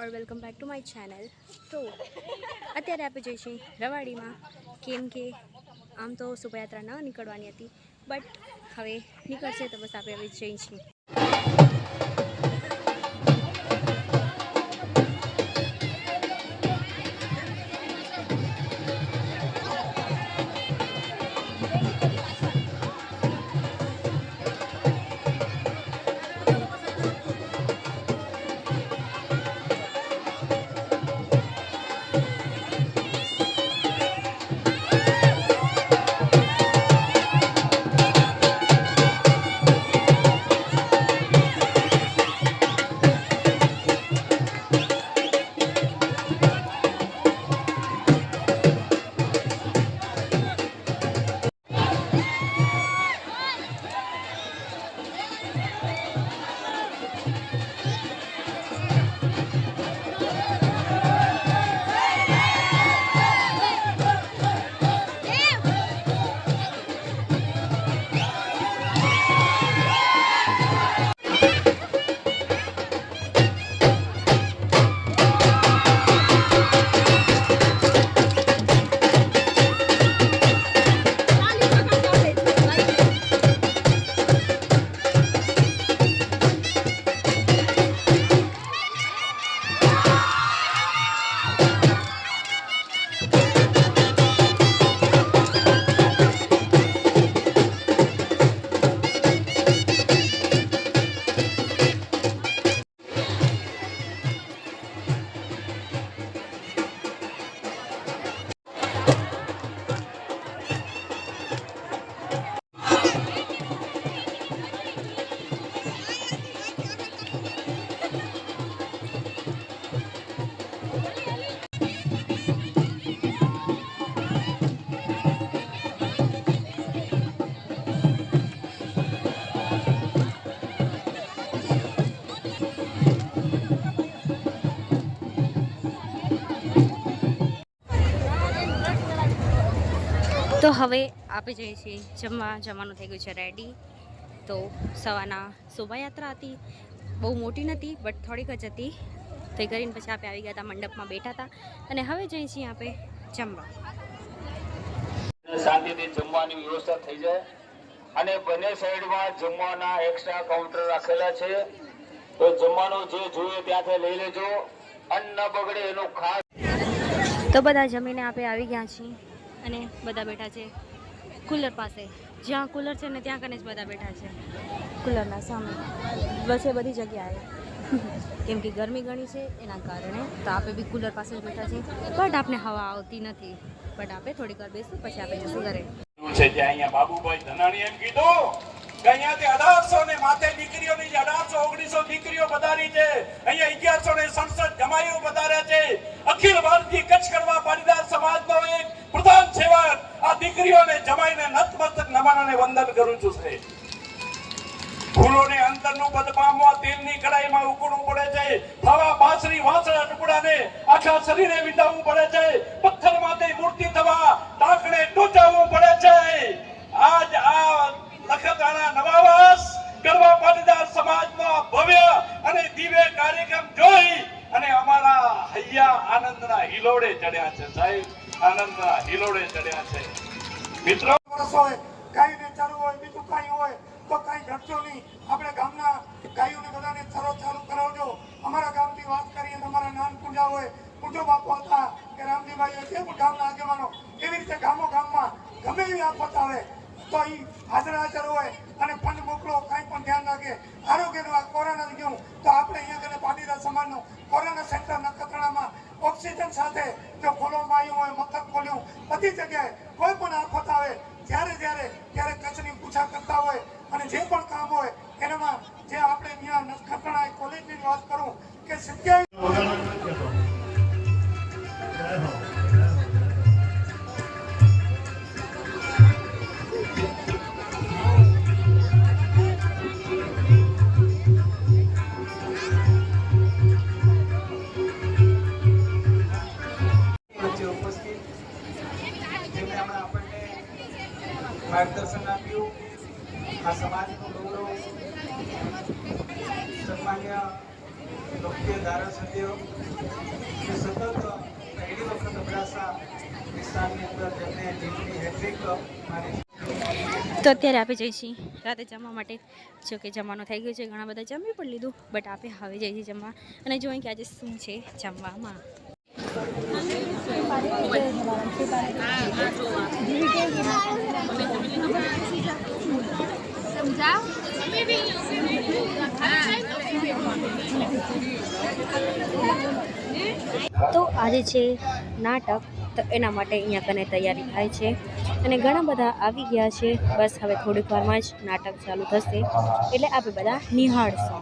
और welcome back to my channel. तो અત્યારે આપણે જઈએ છીએ રવાડીમાં, કેમ કે આમ તો શોભાયાત્રા ન નીકળવાની હતી, બટ હવે નીકળશે તો બસ આપણે હવે જઈએ છીએ। તો હવે આપણે જઈએ છીએ જમવાનું થઈ ગયું છે રેડી। તો સવારના શોભાયાત્રા હતી, બહુ મોટી નથી બટ થોડીક જ હતી, તો એ કરીને પછી આપણે આવી ગયા હતા, મંડપમાં બેઠા હતા અને હવે જઈએ છીએ આપણે જમવા। શાંતિથી જમવાની વ્યવસ્થા થઈ જાય અને બંને સાઈડમાં જમવાના એક્સ્ટ્રા કાઉન્ટર રાખેલા છે, તો જમવાનું જે જોઈએ ત્યાંથી લઈ લેજો, અન્ન ન બગડે એનું ખાસ। તો બધા જમીને આપણે આવી ગયા છીએ અને બધા બેઠા છે કુલર પાસે, જ્યાં કુલર છે ને ત્યાં કને જ બધા બેઠા છે, કુલરના સામે બસ એ બધી જગ્યાએ કેમ કે ગરમી ઘણી છે એના કારણે તો આપણે બી કુલર પાસે જ બેઠા છીએ, બટ આપણે હવા આવતી નથી, બટ આપણે થોડીક વાર બેસું પછી આપણે જશું ઘરે। છે જે અહીંયા બાબુભાઈ ધનાણી એમ કીધું કે અહીંયાથી 1800 ને માથે દીકરીઓની 1800-1900 દીકરીઓ પધારી છે, અહીંયા 1167 જમાઈઓ પધાર્યા છે। અખિલ ભારતીય કચ્છ કડવા પાટીદાર સમાજનો એક પ્રધાન સેવક આ દીકરીઓને જમાઈને નતમસ્તક નમન અને વંદન કરું છું સાહેબ। ફૂલોને અંતરનું પદ પામવા તેલની કડાઈમાં ઉકળવું પડે છે, થવા બાસરી વાંસળા ટુકડાને આખા શરીરે વિંધાવવું પડે છે, પથ્થરમાંથી મૂર્તિ થવા ટાંકણે ટોચાવવું પડે છે। આજ આ લખતરાના નવાવાસ કડવા પાટીદાર સમાજનો ભવ્ય અને દિવ્ય કાર્યક્રમ જોઈ અને અમારા હૈયા આનંદના હિલોડે ચડ્યા છે સાહેબ, આનંદના હિલોડે ચડ્યા છે। મિત્રો ગાયને ચાલુ હોય, બીજું કાંઈ હોય તો કાંઈ ઘટજો નહીં, આપણે ગામના ગાયોને બધાને ચારો ચાલુ કરાવજો। અમારા ગામની વાત કરીએ તો અમારા નાન પૂજા હોય, પૂજો બાપુ હતા કે રામજીભાઈ જે પણ ગામના આગેવાનો, એવી રીતે ગામમાં ગમે એવી આફત આવે તો એ હાજર હોય અને ફંડ મોકલો, કાંઈ પણ ધ્યાન રાખે। આરોગ્યનું આ કોરોના ગયું તો આપણે અહીંયા કને પાટીદાર સમાજનું કોરોના સેન્ટર નખત્રાણામાં ઓક્સિજન સાથે જો ખોલવામાં આવ્યું હોય, મથક ખોલ્યું, બધી જગ્યાએ કોઈ પણ આફત આવે ત્યારે કચ્છની પૂછા કરતા હોય અને જે પણ કામ હોય એનામાં જે આપણે અહીંયા નખત્રાણા કોલેજની વાત કરું કે 27 માર્ગદર્શન આપ્યું। આ સમાજનું ગૌરવ સન્માન્ય લોકપ્રિય ધારાસભ્યો જે સતત પહેલી વખત અબડાસા વિસ્તારની અંદર તેમને જીતની હેટ્રિક મારી. તો અત્યારે આપણે જઈશું રાતે જમવા માટે. જો કે જમવાનું થઈ ગયું છે, ઘણા બધા જમી પણ લીધું, બટ આપણે હવે જઈશું જમવા અને જોઈએ કે આજે શું છે જમવામાં. તો આજે છે નાટક, તો એના માટે અહીંયા કને તૈયારી થાય છે અને ઘણા બધા આવી ગયા છે. બસ હવે થોડીક વારમાં જ નાટક ચાલુ થશે એટલે આપણે બધા નિહાળશું.